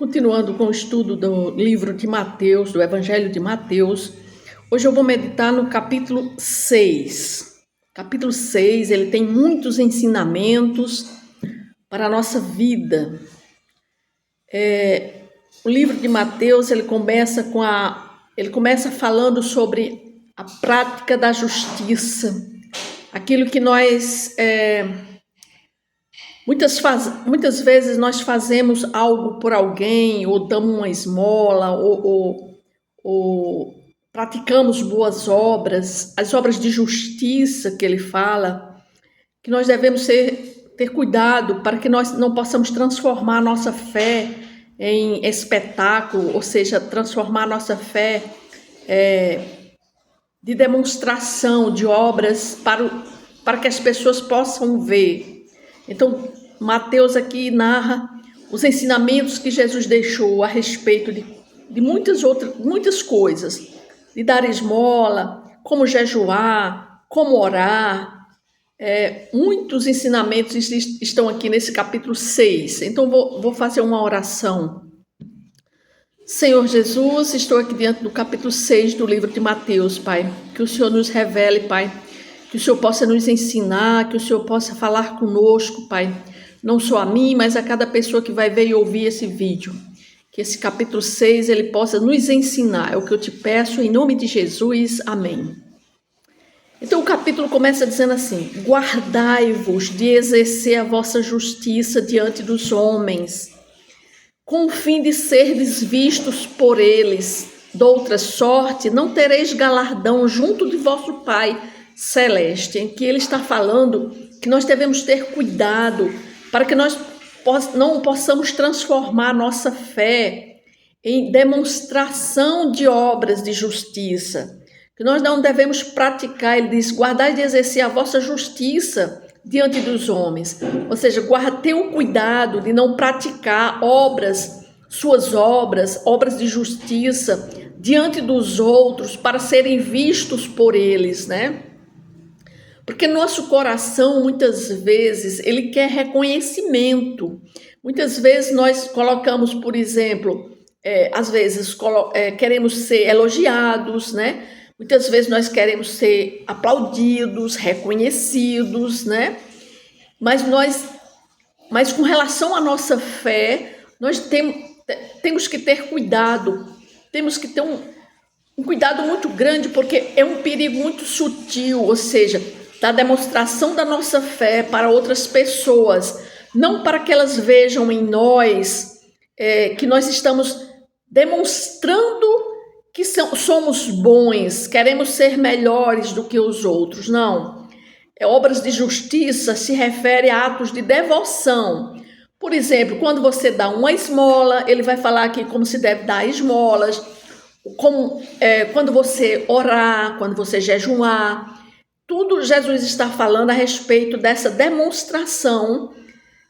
Continuando com o estudo do livro de Mateus, do Evangelho de Mateus, hoje eu vou meditar no capítulo 6. Capítulo 6, ele tem muitos ensinamentos para a nossa vida. O livro de Mateus, ele começa falando sobre a prática da justiça, aquilo que nós... Muitas vezes nós fazemos algo por alguém, ou damos uma esmola, ou praticamos boas obras, as obras de justiça que ele fala, que nós devemos ter cuidado para que nós não possamos transformar a nossa fé em espetáculo, ou seja, transformar a nossa fé de demonstração de obras para que as pessoas possam ver. Então, Mateus aqui narra os ensinamentos que Jesus deixou a respeito de muitas coisas, de dar esmola, como jejuar, como orar. Muitos ensinamentos estão aqui nesse capítulo 6. Então, vou fazer uma oração. Senhor Jesus, estou aqui diante do capítulo 6 do livro de Mateus, Pai. Que o Senhor nos revele, Pai. Que o Senhor possa nos ensinar, que o Senhor possa falar conosco, Pai. Não só a mim, mas a cada pessoa que vai ver e ouvir esse vídeo. Que esse capítulo 6, ele possa nos ensinar. É o que eu te peço, em nome de Jesus. Amém. Então, o capítulo começa dizendo assim: guardai-vos de exercer a vossa justiça diante dos homens, com o fim de serdes vistos por eles. Doutra sorte, não tereis galardão junto de vosso Pai celeste, em que ele está falando que nós devemos ter cuidado para que nós não possamos transformar nossa fé em demonstração de obras de justiça, que nós não devemos praticar. Ele diz: guardai de exercer a vossa justiça diante dos homens, ou seja, tenha o cuidado de não praticar suas obras de justiça diante dos outros para serem vistos por eles, né? Porque nosso coração, muitas vezes, ele quer reconhecimento. Muitas vezes nós colocamos, por exemplo, às vezes queremos ser elogiados, né? Muitas vezes nós queremos ser aplaudidos, reconhecidos, né? Mas com relação à nossa fé, nós temos que ter cuidado. Temos que ter um cuidado muito grande, porque é um perigo muito sutil, ou seja, da demonstração da nossa fé para outras pessoas, não para que elas vejam em nós que nós estamos demonstrando que somos bons, queremos ser melhores do que os outros. Não. Obras de justiça se refere a atos de devoção. Por exemplo, quando você dá uma esmola, ele vai falar aqui como se deve dar esmolas, quando você orar, quando você jejuar. Tudo Jesus está falando a respeito dessa demonstração,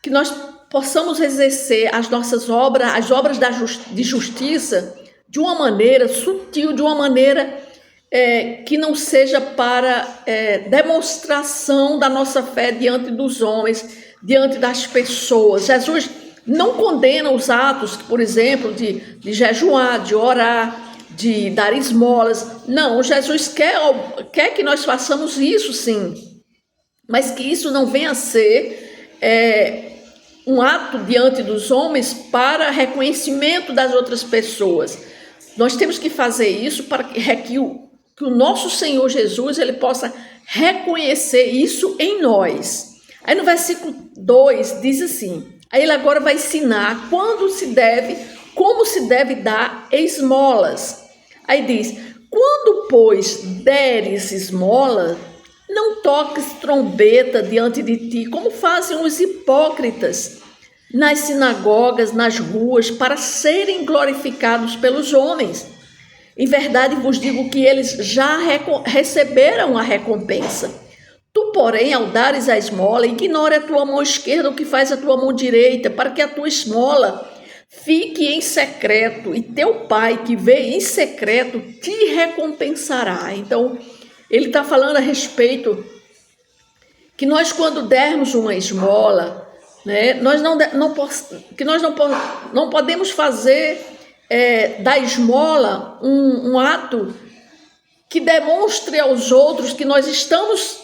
que nós possamos exercer as nossas obras, as obras de justiça, de uma maneira sutil, de uma maneira que não seja para demonstração da nossa fé diante dos homens, diante das pessoas. Jesus não condena os atos, por exemplo, de jejuar, de orar, de dar esmolas. Não, Jesus quer que nós façamos isso, sim, mas que isso não venha a ser um ato diante dos homens para reconhecimento das outras pessoas. Nós temos que fazer isso para que o nosso Senhor Jesus ele possa reconhecer isso em nós. Aí no versículo 2 diz assim, aí ele agora vai ensinar como se deve dar esmolas. Aí diz: quando, pois, deres esmola, não toques trombeta diante de ti, como fazem os hipócritas nas sinagogas, nas ruas, para serem glorificados pelos homens. Em verdade vos digo que eles já receberam a recompensa. Tu, porém, ao dares a esmola, ignore a tua mão esquerda o que faz a tua mão direita, para que a tua esmola fique em secreto, e teu pai que vê em secreto te recompensará. Então, ele está falando a respeito que nós, quando dermos uma esmola, né? Não podemos fazer da esmola um ato que demonstre aos outros que nós estamos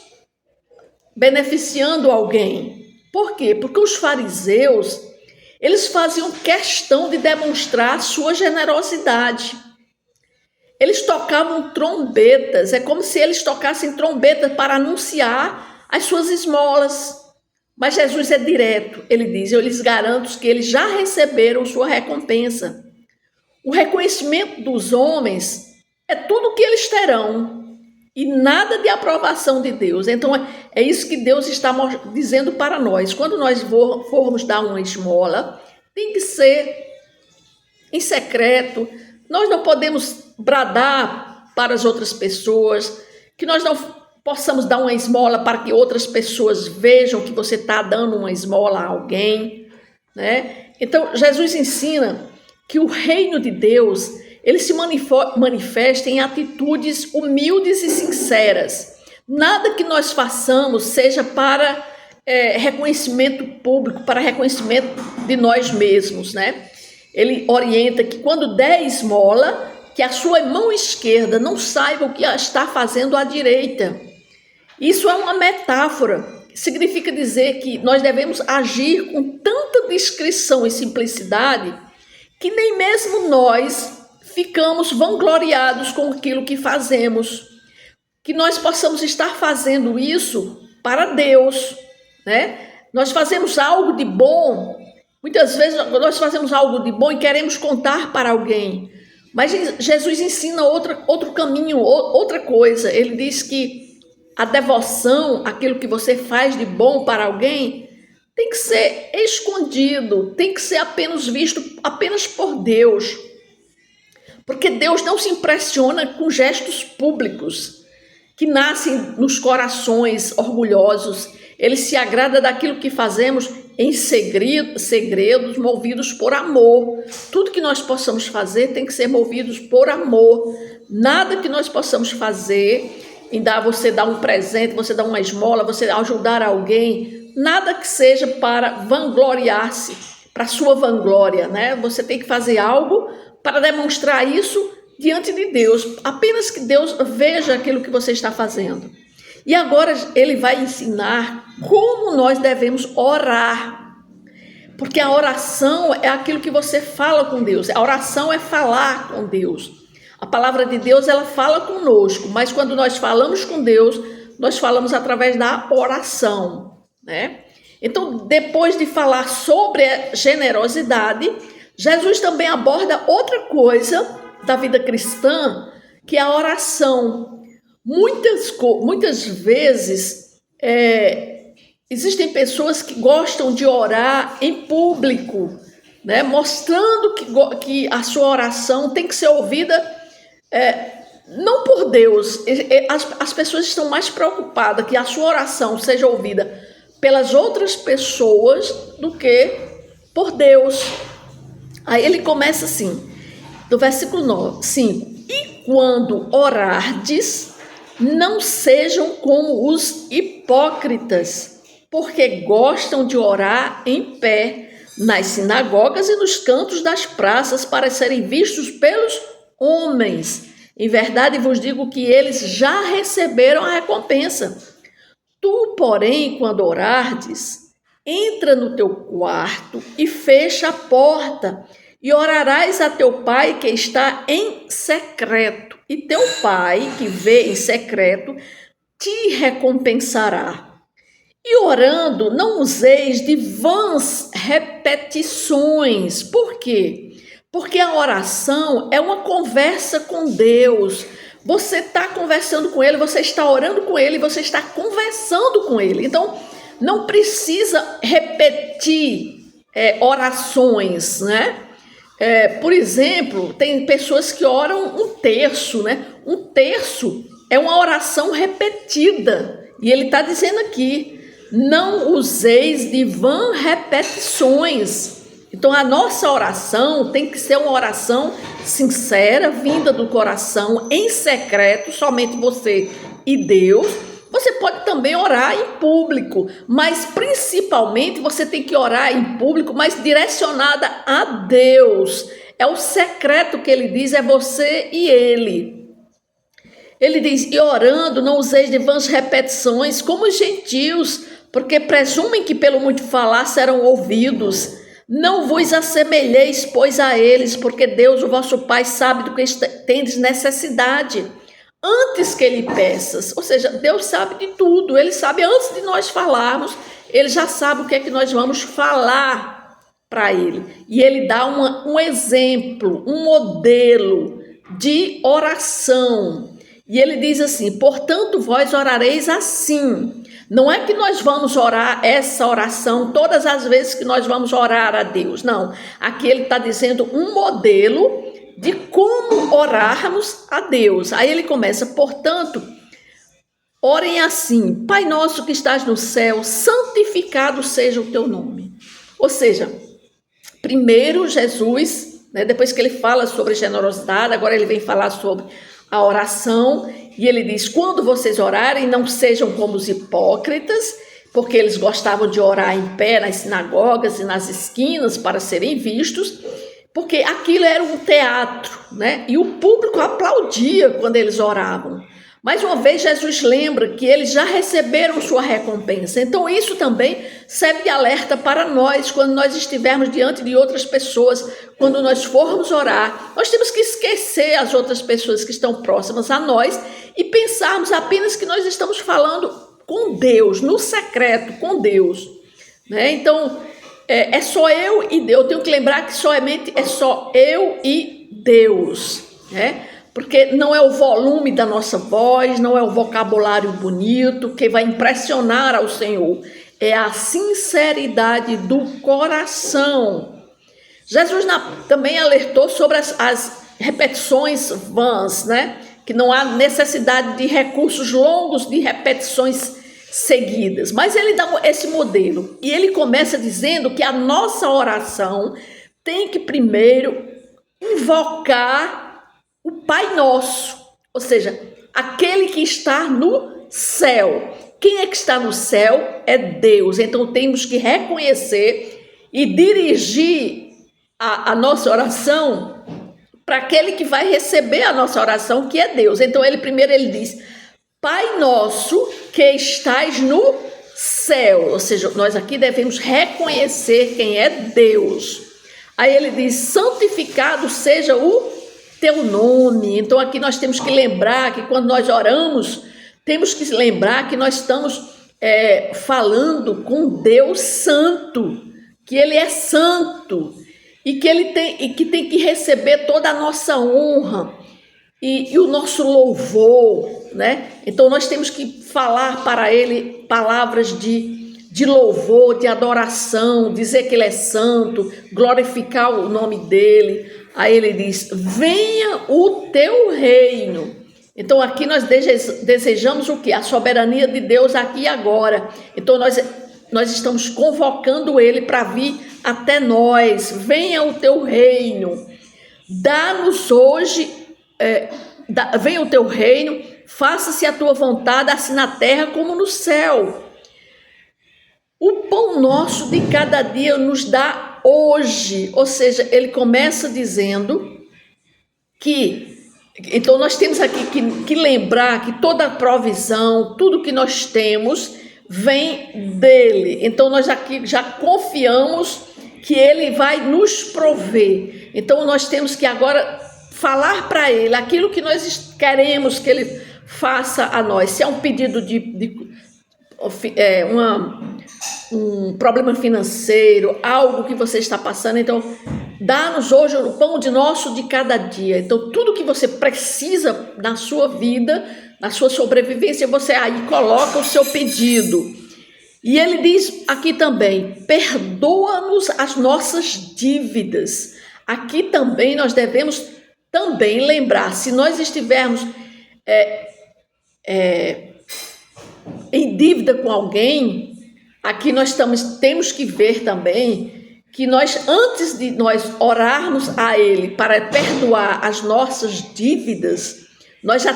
beneficiando alguém. Por quê? Porque os fariseus, eles faziam questão de demonstrar sua generosidade. Eles tocavam trombetas, é como se eles tocassem trombetas para anunciar as suas esmolas. Mas Jesus é direto, ele diz: eu lhes garanto que eles já receberam sua recompensa. O reconhecimento dos homens é tudo o que eles terão e nada de aprovação de Deus. Então é isso que Deus está dizendo para nós. Quando nós formos dar uma esmola, tem que ser em secreto. Nós não podemos bradar para as outras pessoas, que nós não possamos dar uma esmola para que outras pessoas vejam que você está dando uma esmola a alguém, né? Então, Jesus ensina que o reino de Deus, ele se manifesta em atitudes humildes e sinceras. Nada que nós façamos seja para reconhecimento público, para reconhecimento de nós mesmos, né? Ele orienta que quando der esmola, que a sua mão esquerda não saiba o que está fazendo à direita. Isso é uma metáfora, significa dizer que nós devemos agir com tanta discrição e simplicidade que nem mesmo nós ficamos vangloriados com aquilo que fazemos. Que nós possamos estar fazendo isso para Deus, né? Nós fazemos algo de bom. Muitas vezes nós fazemos algo de bom e queremos contar para alguém. Mas Jesus ensina outro caminho, outra coisa. Ele diz que a devoção, aquilo que você faz de bom para alguém, tem que ser escondido, tem que ser apenas visto apenas por Deus. Porque Deus não se impressiona com gestos públicos que nascem nos corações orgulhosos. Ele se agrada daquilo que fazemos em segredos, movidos por amor. Tudo que nós possamos fazer tem que ser movidos por amor. Nada que nós possamos fazer, você dar um presente, você dar uma esmola, você ajudar alguém, nada que seja para vangloriar-se, para sua vanglória, né? Você tem que fazer algo para demonstrar isso diante de Deus, apenas que Deus veja aquilo que você está fazendo. E agora ele vai ensinar como nós devemos orar, porque a oração é aquilo que você fala com Deus, a oração é falar com Deus. A palavra de Deus, ela fala conosco, mas quando nós falamos com Deus, nós falamos através da oração, né? Então, depois de falar sobre a generosidade, Jesus também aborda outra coisa da vida cristã, que é a oração. Muitas vezes existem pessoas que gostam de orar em público, né? Mostrando que a sua oração tem que ser ouvida não por Deus. As pessoas estão mais preocupadas que a sua oração seja ouvida pelas outras pessoas do que por Deus. Aí ele começa assim, do versículo 5: e quando orardes, não sejam como os hipócritas, porque gostam de orar em pé nas sinagogas e nos cantos das praças para serem vistos pelos homens. Em verdade vos digo que eles já receberam a recompensa. Tu, porém, quando orardes, entra no teu quarto e fecha a porta, e orarás a teu pai que está em secreto, e teu pai que vê em secreto te recompensará. E orando, não useis de vãs repetições. Por quê? Porque a oração é uma conversa com Deus. Você está conversando com Ele, você está orando com Ele, você está conversando com Ele. Então, não precisa repetir orações, né? Por exemplo, tem pessoas que oram um terço, né? Um terço é uma oração repetida. E ele está dizendo aqui, não useis de vãs repetições. Então, a nossa oração tem que ser uma oração sincera, vinda do coração, em secreto, somente você e Deus. Você pode também orar em público, mas principalmente você tem que orar em público, mas direcionada a Deus. É o secreto que ele diz, é você e ele. Ele diz, e orando, não useis de vãs repetições, como os gentios, porque presumem que pelo muito falar serão ouvidos. Não vos assemelheis, pois, a eles, porque Deus, o vosso Pai, sabe do que tendes necessidade, antes que lhe peças. Ou seja, Deus sabe de tudo, ele sabe antes de nós falarmos, ele já sabe o que é que nós vamos falar para ele. E ele dá um exemplo, um modelo de oração. E ele diz assim, portanto, vós orareis assim. Não é que nós vamos orar essa oração todas as vezes que nós vamos orar a Deus, não. Aqui ele está dizendo um modelo de como orarmos a Deus. Aí ele começa, portanto, orem assim, Pai nosso que estás no céu, santificado seja o teu nome. Ou seja, primeiro Jesus, né, depois que ele fala sobre generosidade, agora ele vem falar sobre a oração, e ele diz, quando vocês orarem, não sejam como os hipócritas, porque eles gostavam de orar em pé nas sinagogas e nas esquinas para serem vistos, porque aquilo era um teatro, né? E o público aplaudia quando eles oravam. Mais uma vez, Jesus lembra que eles já receberam sua recompensa. Então, isso também serve de alerta para nós, quando nós estivermos diante de outras pessoas, quando nós formos orar. Nós temos que esquecer as outras pessoas que estão próximas a nós e pensarmos apenas que nós estamos falando com Deus, no secreto, com Deus, né? Então, é só eu e Deus. Eu tenho que lembrar que somente é só eu e Deus, né? Porque não é o volume da nossa voz, não é o vocabulário bonito que vai impressionar ao Senhor. É a sinceridade do coração. Jesus também alertou sobre as repetições vãs, né? Que não há necessidade de recursos longos de repetições seguidas. Mas ele dá esse modelo. E ele começa dizendo que a nossa oração tem que primeiro invocar o Pai Nosso, ou seja, aquele que está no céu. Quem é que está no céu? É Deus. Então temos que reconhecer e dirigir a nossa oração para aquele que vai receber a nossa oração, que é Deus. Então primeiro ele diz, Pai Nosso que estais no céu. Ou seja, nós aqui devemos reconhecer quem é Deus. Aí ele diz, santificado seja o teu nome. Então aqui nós temos que lembrar que quando nós oramos, temos que lembrar que nós estamos falando com Deus santo, que ele é santo e que tem que receber toda a nossa honra e o nosso louvor, né? Então nós temos que falar para ele palavras de louvor, de adoração, dizer que ele é santo, glorificar o nome dele. Aí ele diz, venha o teu reino. Então aqui nós desejamos o quê? A soberania de Deus aqui e agora. Então nós estamos convocando ele para vir até nós. Venha o teu reino. Dá-nos hoje, venha o teu reino, faça-se a tua vontade, assim na terra como no céu. O pão nosso de cada dia nos dá hoje. Ou seja, ele começa dizendo que, então nós temos aqui que lembrar que toda a provisão, tudo que nós temos, vem dele. Então nós aqui já confiamos que ele vai nos prover. Então nós temos que agora falar para ele aquilo que nós queremos que ele faça a nós. Se é um pedido um problema financeiro, algo que você está passando, então dá-nos hoje o pão de nosso de cada dia. Então tudo que você precisa na sua vida, na sua sobrevivência, você aí coloca o seu pedido. E ele diz aqui também, perdoa-nos as nossas dívidas. Aqui também nós devemos também lembrar, se nós estivermos em dívida com alguém, aqui nós temos que ver também que nós, antes de nós orarmos a ele para perdoar as nossas dívidas, Nós já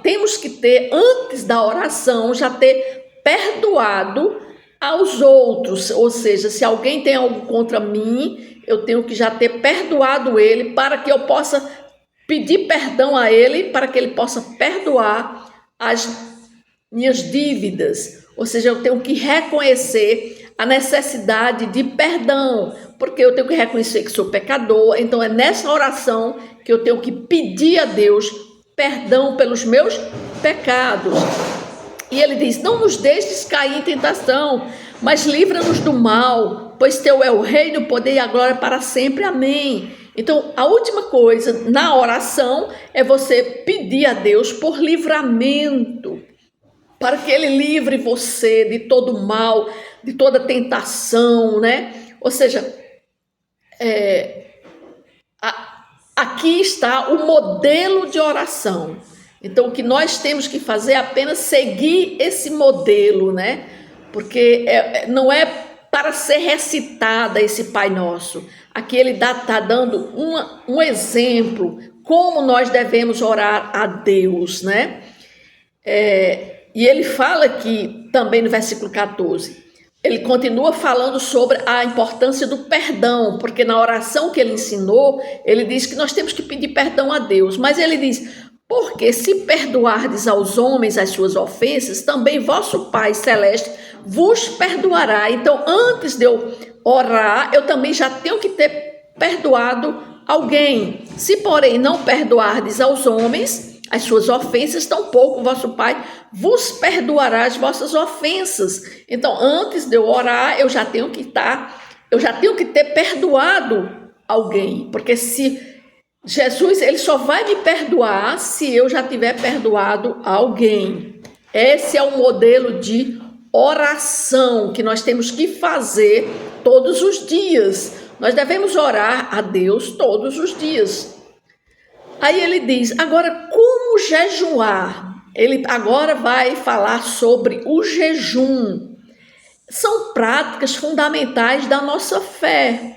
temos que ter, antes da oração, já ter perdoado aos outros. Ou seja, se alguém tem algo contra mim, eu tenho que já ter perdoado ele para que eu possa pedir perdão a ele, para que ele possa perdoar as minhas dívidas. Ou seja, eu tenho que reconhecer a necessidade de perdão, porque eu tenho que reconhecer que sou pecador. Então é nessa oração que eu tenho que pedir a Deus perdão pelos meus pecados. E ele diz: não nos deixes cair em tentação, mas livra-nos do mal, pois teu é o reino, o poder e a glória para sempre. Amém. Então, a última coisa na oração é você pedir a Deus por livramento, para que ele livre você de todo mal, de toda tentação, né? Ou seja, aqui está o modelo de oração. Então, o que nós temos que fazer é apenas seguir esse modelo, né? Porque não é para ser recitada esse Pai Nosso. Aqui ele está dando um exemplo, como nós devemos orar a Deus, né? E ele fala aqui, também no versículo 14, ele continua falando sobre a importância do perdão, porque na oração que ele ensinou, ele diz que nós temos que pedir perdão a Deus, mas ele diz: porque se perdoardes aos homens as suas ofensas, também vosso Pai Celeste vos perdoará. Então, antes de eu orar, eu também já tenho que ter perdoado alguém. Se, porém, não perdoardes aos homens as suas ofensas, tampouco vosso Pai vos perdoará as vossas ofensas. Então, antes de eu orar, eu já tenho que ter perdoado alguém, porque se Jesus, ele só vai me perdoar se eu já tiver perdoado alguém. Esse é o modelo de oração que nós temos que fazer todos os dias. Nós devemos orar a Deus todos os dias. Aí ele diz: agora, como jejuar? Ele agora vai falar sobre o jejum. São práticas fundamentais da nossa fé.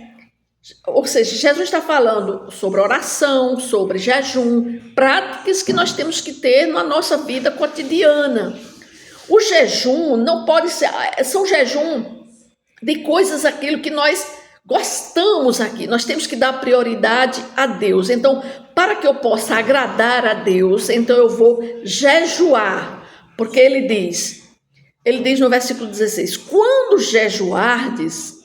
Ou seja, Jesus está falando sobre oração, sobre jejum, práticas que nós temos que ter na nossa vida cotidiana. O jejum não pode ser, são jejum de coisas, aquilo que nós gostamos aqui. Nós temos que dar prioridade a Deus. Então, para que eu possa agradar a Deus, então eu vou jejuar. Porque ele diz no versículo 16, quando jejuardes,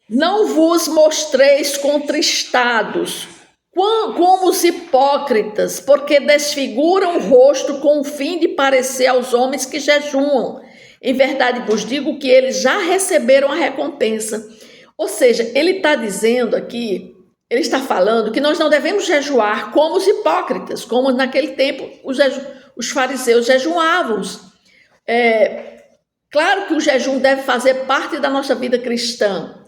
não vos mostreis contristados, como os hipócritas, porque desfiguram o rosto com o fim de parecer aos homens que jejuam. Em verdade vos digo que eles já receberam a recompensa. Ou seja, ele está dizendo aqui, ele está falando que nós não devemos jejuar como os hipócritas, como naquele tempo os fariseus jejuavam. Claro que o jejum deve fazer parte da nossa vida cristã.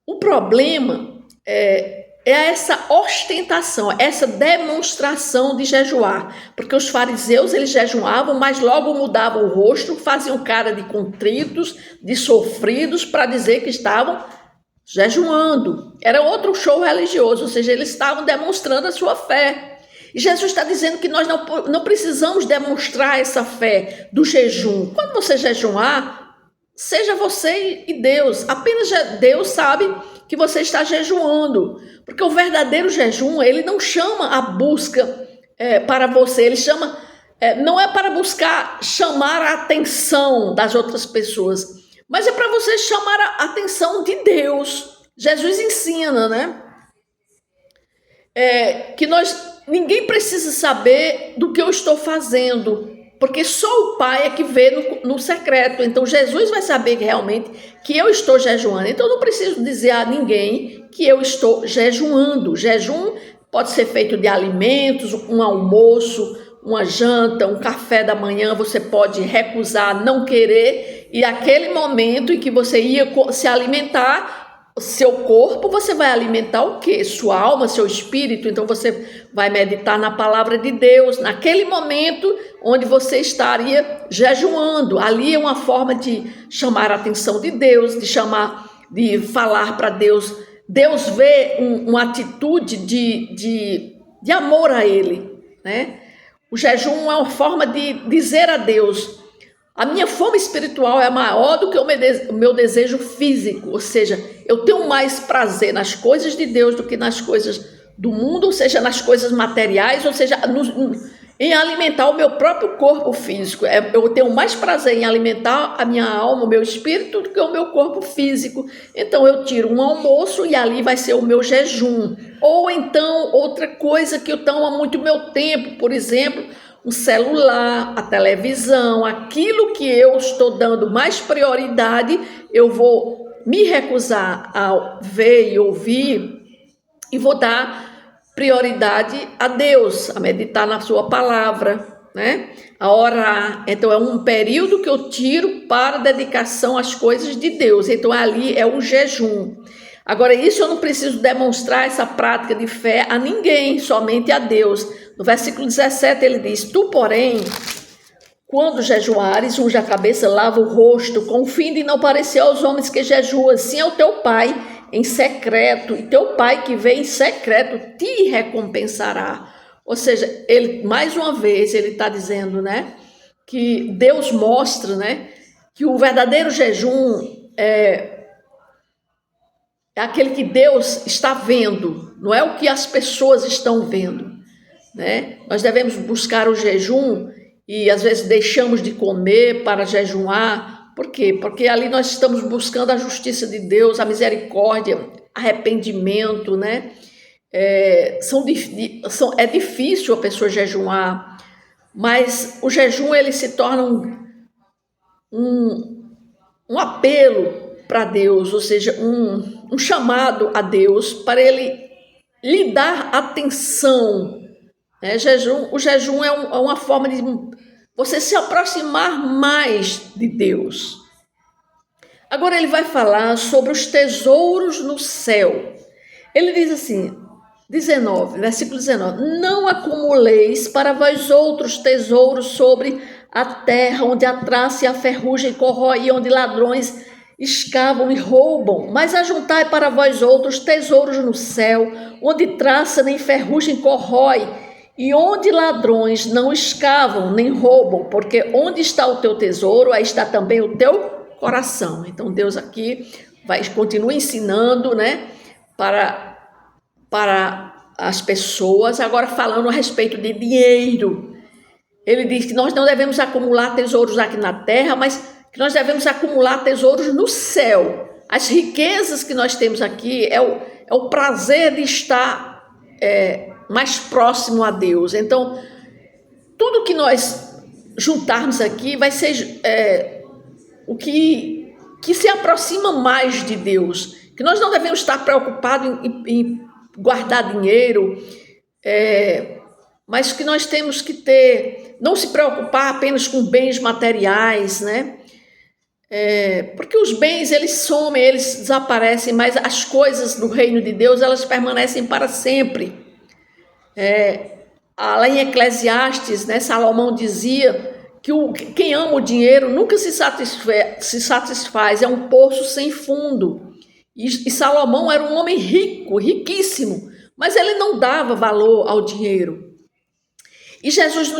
O problema é essa ostentação, essa demonstração de jejuar, porque os fariseus, eles jejuavam, mas logo mudavam o rosto, faziam cara de contritos, de sofridos, para dizer que estavam jejuando. Era outro show religioso, ou seja, eles estavam demonstrando a sua fé. E Jesus está dizendo que nós não precisamos demonstrar essa fé do jejum. Quando você jejuar, seja você e Deus. Apenas Deus sabe que você está jejuando. Porque o verdadeiro jejum, ele não chama a busca para você. Ele chama, não é para buscar chamar a atenção das outras pessoas, mas é para você chamar a atenção de Deus. Jesus ensina, né? Que ninguém precisa saber do que eu estou fazendo, porque só o Pai é que vê no secreto. Então Jesus vai saber realmente que eu estou jejuando. Então eu não preciso dizer a ninguém que eu estou jejuando. Jejum pode ser feito de alimentos, um almoço, uma janta, um café da manhã. Você pode recusar, não querer, e aquele momento em que você ia se alimentar, seu corpo, você vai alimentar o quê? Sua alma, seu espírito. Então você vai meditar na palavra de Deus, naquele momento onde você estaria jejuando. Ali é uma forma de chamar a atenção de Deus, de falar para Deus. Deus vê uma atitude de amor a Ele, né? O jejum é uma forma de dizer a Deus: a minha fome espiritual é maior do que o meu desejo físico, ou seja, eu tenho mais prazer nas coisas de Deus do que nas coisas do mundo, ou seja, nas coisas materiais, ou seja, em alimentar o meu próprio corpo físico. Eu tenho mais prazer em alimentar a minha alma, o meu espírito, do que o meu corpo físico. Então eu tiro um almoço e ali vai ser o meu jejum. Ou então outra coisa que toma muito meu tempo, por exemplo, o celular, a televisão, aquilo que eu estou dando mais prioridade, eu vou me recusar a ver e ouvir e vou dar prioridade a Deus, a meditar na sua palavra, né? A orar. Então é um período que eu tiro para dedicação às coisas de Deus. Então ali é o jejum. Agora, isso eu não preciso demonstrar essa prática de fé a ninguém, somente a Deus. No versículo 17 ele diz: tu, porém, quando jejuares, unge a cabeça, lava o rosto, com o fim de não parecer aos homens que jejuam, assim é o teu pai em secreto, e teu pai que vê em secreto te recompensará. Ou seja, ele, mais uma vez, ele está dizendo, né, que Deus mostra, né, que o verdadeiro jejum é aquele que Deus está vendo, não é o que as pessoas estão vendo, né? Nós devemos buscar o jejum e às vezes deixamos de comer para jejuar. Por quê? Porque ali nós estamos buscando a justiça de Deus, a misericórdia, arrependimento, né? É difícil a pessoa jejuar, mas o jejum ele se torna um apelo para Deus, ou seja, um chamado a Deus para ele lhe dar atenção. O jejum é uma forma de você se aproximar mais de Deus. Agora ele vai falar sobre os tesouros no céu. Ele diz assim, 19, versículo 19: não acumuleis para vós outros tesouros sobre a terra, onde a traça e a ferrugem corrói, e onde ladrões escavam e roubam, mas ajuntai para vós outros tesouros no céu, onde traça nem ferrugem corrói, e onde ladrões não escavam nem roubam, porque onde está o teu tesouro, aí está também o teu coração. Então Deus aqui continua ensinando, né, para as pessoas, agora falando a respeito de dinheiro. Ele diz que nós não devemos acumular tesouros aqui na terra, mas que nós devemos acumular tesouros no céu. As riquezas que nós temos aqui é o prazer de estar mais próximo a Deus. Então, tudo que nós juntarmos aqui vai ser o que se aproxima mais de Deus. Que nós não devemos estar preocupados em guardar dinheiro, mas que nós temos que não se preocupar apenas com bens materiais, né? Porque os bens, eles somem, eles desaparecem, mas as coisas do reino de Deus, elas permanecem para sempre. Lá em Eclesiastes, né, Salomão dizia que quem ama o dinheiro nunca se satisfaz, é um poço sem fundo. E Salomão era um homem rico, riquíssimo, mas ele não dava valor ao dinheiro. E Jesus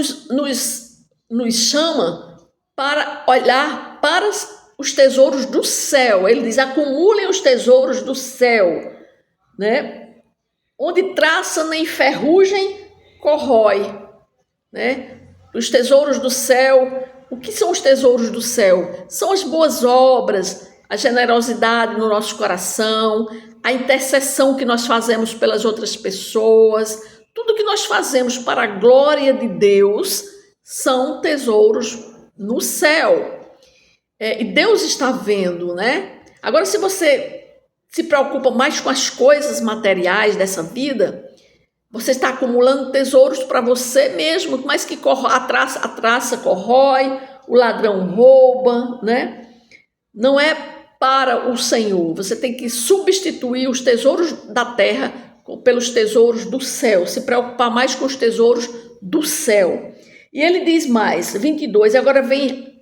nos chama para olhar para os tesouros do céu. Ele diz: acumulem os tesouros do céu, né? Onde traça nem ferrugem corrói, né? Os tesouros do céu. O que são os tesouros do céu? São as boas obras, a generosidade no nosso coração, a intercessão que nós fazemos pelas outras pessoas. Tudo que nós fazemos para a glória de Deus são tesouros no céu. E Deus está vendo, né? Agora, se você se preocupa mais com as coisas materiais dessa vida, você está acumulando tesouros para você mesmo, mas que a traça corrói, o ladrão rouba, né? Não é para o Senhor. Você tem que substituir os tesouros da terra pelos tesouros do céu, se preocupar mais com os tesouros do céu. E ele diz mais, 22, agora vem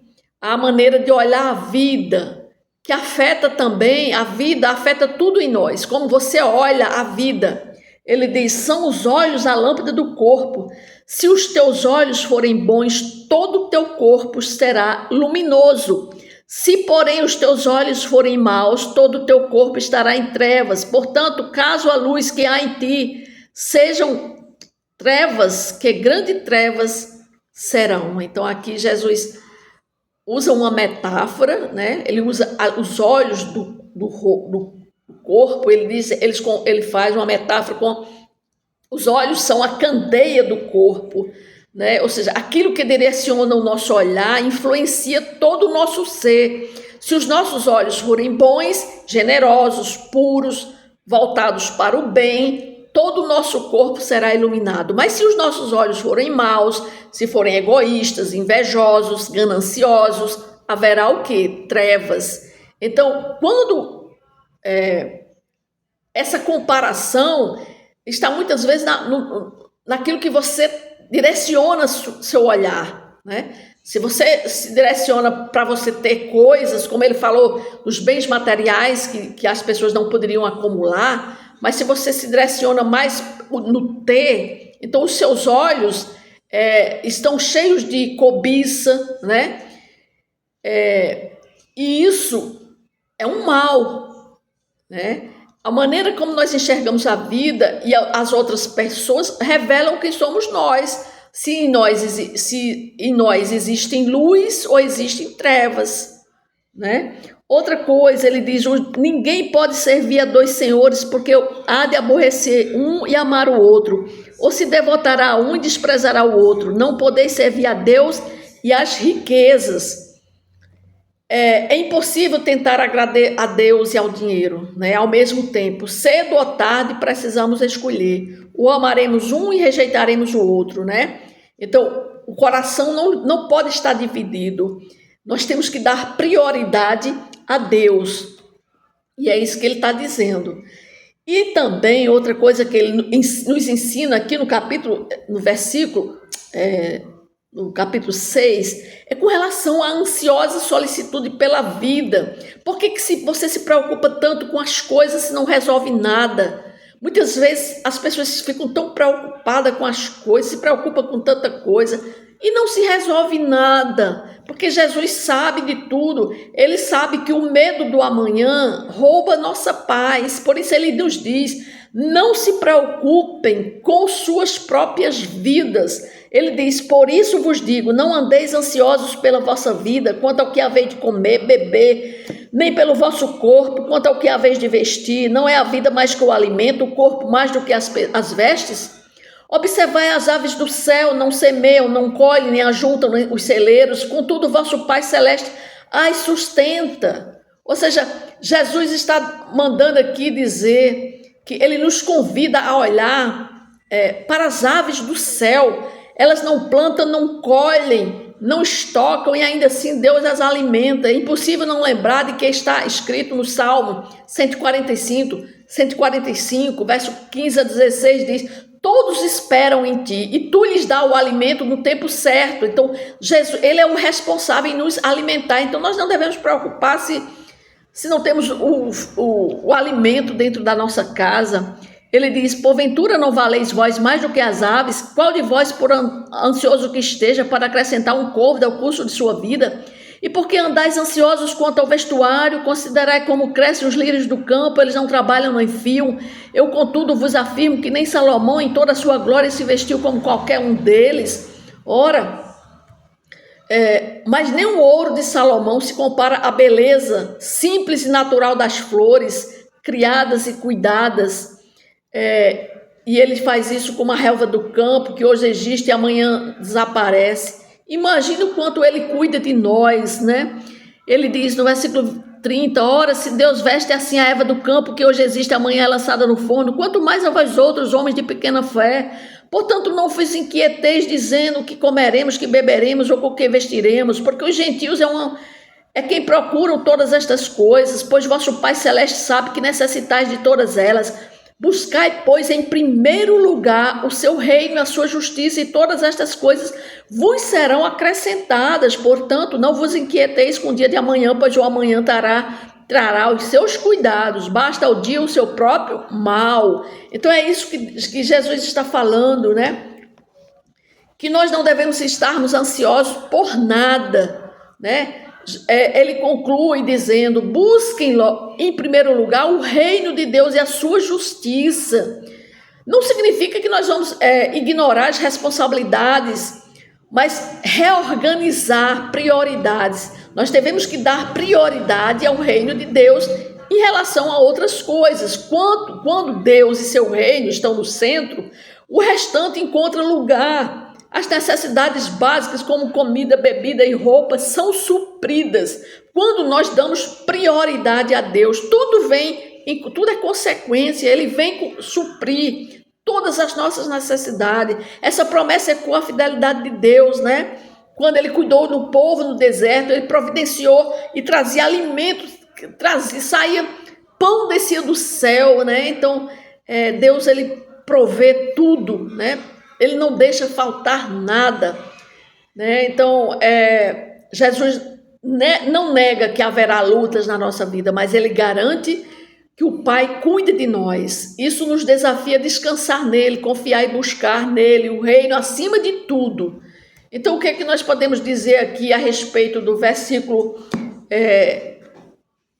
a maneira de olhar a vida, que afeta também, a vida afeta tudo em nós, como você olha a vida. Ele diz: são os olhos a lâmpada do corpo. Se os teus olhos forem bons, todo o teu corpo será luminoso. Se, porém, os teus olhos forem maus, todo o teu corpo estará em trevas. Portanto, caso a luz que há em ti sejam trevas, que grandes trevas serão. Então, aqui Jesus usa uma metáfora, né? Ele usa os olhos do corpo, ele faz uma metáfora com os olhos são a candeia do corpo, né? Ou seja, aquilo que direciona o nosso olhar influencia todo o nosso ser. Se os nossos olhos forem bons, generosos, puros, voltados para o bem, todo o nosso corpo será iluminado. Mas se os nossos olhos forem maus, se forem egoístas, invejosos, gananciosos, haverá o quê? Trevas. Então, quando essa comparação está muitas vezes naquilo que você direciona seu olhar, né? Se você se direciona para você ter coisas, como ele falou, os bens materiais que as pessoas não poderiam acumular, mas se você se direciona mais no ter, então os seus olhos estão cheios de cobiça, né? E isso é um mal, né? A maneira como nós enxergamos a vida e as outras pessoas revelam quem somos nós. Se em nós existem luz ou existem trevas, né? Outra coisa, ele diz, ninguém pode servir a dois senhores, porque há de aborrecer um e amar o outro, ou se devotará a um e desprezará o outro. Não podeis servir a Deus e às riquezas. É impossível tentar agradar a Deus e ao dinheiro, né? Ao mesmo tempo, cedo ou tarde precisamos escolher. Ou amaremos um e rejeitaremos o outro, né? Então, o coração não pode estar dividido. Nós temos que dar prioridade a Deus. E é isso que ele está dizendo. E também outra coisa que ele nos ensina aqui no versículo... no capítulo 6, é com relação à ansiosa solicitude pela vida. Por que você se preocupa tanto com as coisas se não resolve nada? Muitas vezes as pessoas ficam tão preocupadas com as coisas, se preocupam com tanta coisa e não se resolve nada, porque Jesus sabe de tudo. Ele sabe que o medo do amanhã rouba nossa paz. Por isso ele nos diz, não se preocupem com suas próprias vidas. Ele diz, por isso vos digo, não andeis ansiosos pela vossa vida, quanto ao que haveis de comer, beber, nem pelo vosso corpo, quanto ao que haveis de vestir. Não é a vida mais que o alimento, o corpo mais do que as vestes? Observai as aves do céu, não semeiam, não colhem, nem ajuntam os celeiros, contudo vosso Pai Celeste as sustenta. Ou seja, Jesus está mandando aqui dizer que ele nos convida a olhar para as aves do céu. Elas não plantam, não colhem, não estocam e ainda assim Deus as alimenta. É impossível não lembrar de que está escrito no Salmo 145, verso 15 a 16, diz, todos esperam em ti e tu lhes dá o alimento no tempo certo. Então, Jesus, ele é o responsável em nos alimentar. Então, nós não devemos preocupar se não temos o alimento dentro da nossa casa. Ele diz, porventura não valeis vós mais do que as aves? Qual de vós, por ansioso que esteja, para acrescentar um côvado ao curso de sua vida? E porque andais ansiosos quanto ao vestuário, considerai como crescem os lírios do campo, eles não trabalham nem fiam. Eu, contudo, vos afirmo que nem Salomão, em toda a sua glória, se vestiu como qualquer um deles. Ora, mas nem o ouro de Salomão se compara à beleza simples e natural das flores, criadas e cuidadas. E ele faz isso com uma relva do campo, que hoje existe e amanhã desaparece. Imagina o quanto ele cuida de nós, né? Ele diz no versículo 30, ora, se Deus veste assim a erva do campo, que hoje existe e amanhã é lançada no forno, quanto mais a vós outros, homens de pequena fé. Portanto, não vos inquieteis dizendo o que comeremos, que beberemos ou o que vestiremos, porque os gentios é quem procuram todas estas coisas, pois vosso Pai Celeste sabe que necessitais de todas elas. Buscai, pois, em primeiro lugar o seu reino e a sua justiça, e todas estas coisas vos serão acrescentadas. Portanto, não vos inquieteis com o dia de amanhã, pois o amanhã trará os seus cuidados. Basta ao dia o seu próprio mal. Então é isso que Jesus está falando, né? que nós não devemos estarmos ansiosos por nada, né? Ele conclui dizendo: busquem em primeiro lugar o reino de Deus e a sua justiça. Não significa que nós vamos ignorar as responsabilidades, mas reorganizar prioridades. Nós devemos que dar prioridade ao reino de Deus em relação a outras coisas. Quando Deus e seu reino estão no centro, o restante encontra lugar. As necessidades básicas, como comida, bebida e roupa, são supridas. Quando nós damos prioridade a Deus, tudo é consequência, Ele vem suprir todas as nossas necessidades. Essa promessa ecoa a fidelidade de Deus, né? Quando Ele cuidou do povo no deserto, Ele providenciou e trazia alimentos, saía pão, descia do céu, né? Então, Deus, Ele provê tudo, né? Ele não deixa faltar nada, né? Então, Jesus não nega que haverá lutas na nossa vida, mas Ele garante que o Pai cuide de nós. Isso nos desafia a descansar nele, confiar e buscar nele o reino acima de tudo. Então, o que é que nós podemos dizer aqui a respeito do versículo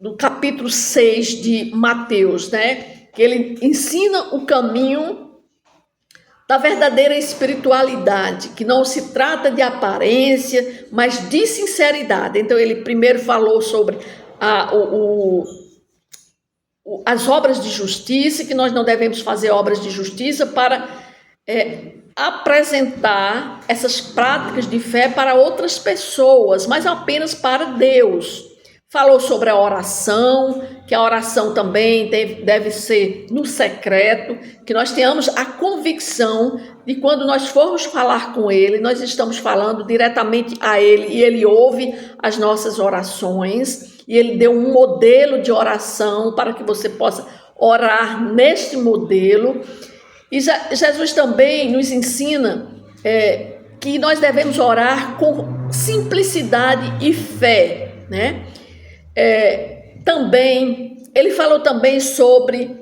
do capítulo 6 de Mateus, né? Que ele ensina o caminho da verdadeira espiritualidade, que não se trata de aparência, mas de sinceridade. Então, ele primeiro falou sobre as obras de justiça, que nós não devemos fazer obras de justiça para apresentar essas práticas de fé para outras pessoas, mas apenas para Deus. Falou sobre a oração, que a oração também deve ser no secreto, que nós tenhamos a convicção de quando nós formos falar com Ele, nós estamos falando diretamente a Ele e Ele ouve as nossas orações e Ele deu um modelo de oração para que você possa orar neste modelo. E Jesus também nos ensina que nós devemos orar com simplicidade e fé, né? Também, ele falou também sobre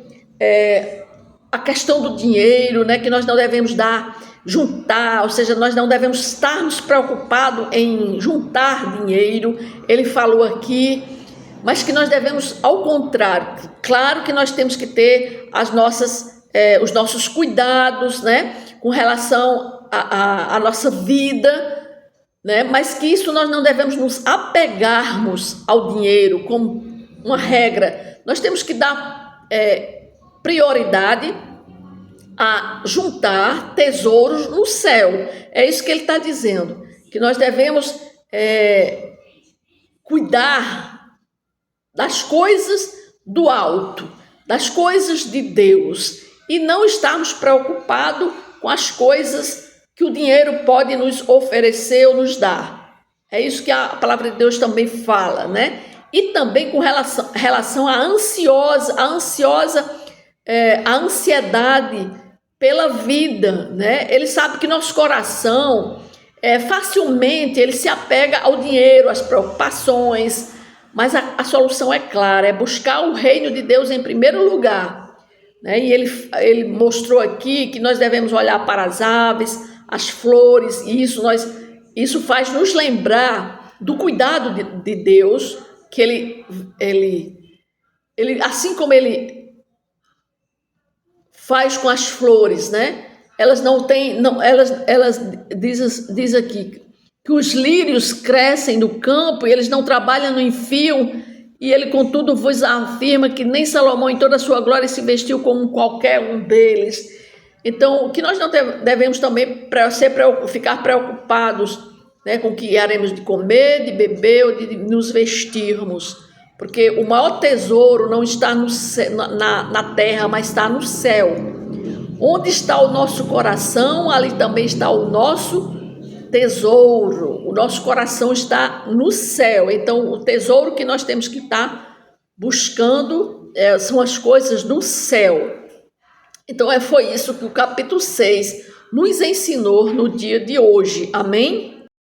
a questão do dinheiro, né, que nós não devemos juntar, ou seja, nós não devemos estarmos preocupados em juntar dinheiro. Ele falou aqui, mas que nós devemos, ao contrário, claro que nós temos que ter os nossos cuidados, né, com relação à nossa vida, né? Mas que isso nós não devemos nos apegarmos ao dinheiro como uma regra. Nós temos que dar prioridade a juntar tesouros no céu. É isso que ele está dizendo, que nós devemos cuidar das coisas do alto, das coisas de Deus, e não estarmos preocupados com as coisas que o dinheiro pode nos oferecer ou nos dar. É isso que a palavra de Deus também fala, né? E também com relação à ansiedade pela vida, né? Ele sabe que nosso coração facilmente ele se apega ao dinheiro, às preocupações, mas a solução é clara, é buscar o reino de Deus em primeiro lugar, né? E ele mostrou aqui que nós devemos olhar para as aves, as flores, e isso faz nos lembrar do cuidado de Deus, que ele assim como ele faz com as flores, né? Elas não têm, elas diz aqui que os lírios crescem no campo e eles não trabalham no enfio, e ele contudo vos afirma que nem Salomão em toda a sua glória se vestiu como qualquer um deles. Então, o que nós não devemos também ficar preocupados, né, com o que haremos de comer, de beber ou de nos vestirmos, porque o maior tesouro não está na terra, mas está no céu. Onde está o nosso coração, ali também está o nosso tesouro. O nosso coração está no céu. Então, o tesouro que nós temos que estar buscando são as coisas do céu. Então, foi isso que o capítulo 6 nos ensinou no dia de hoje. Amém?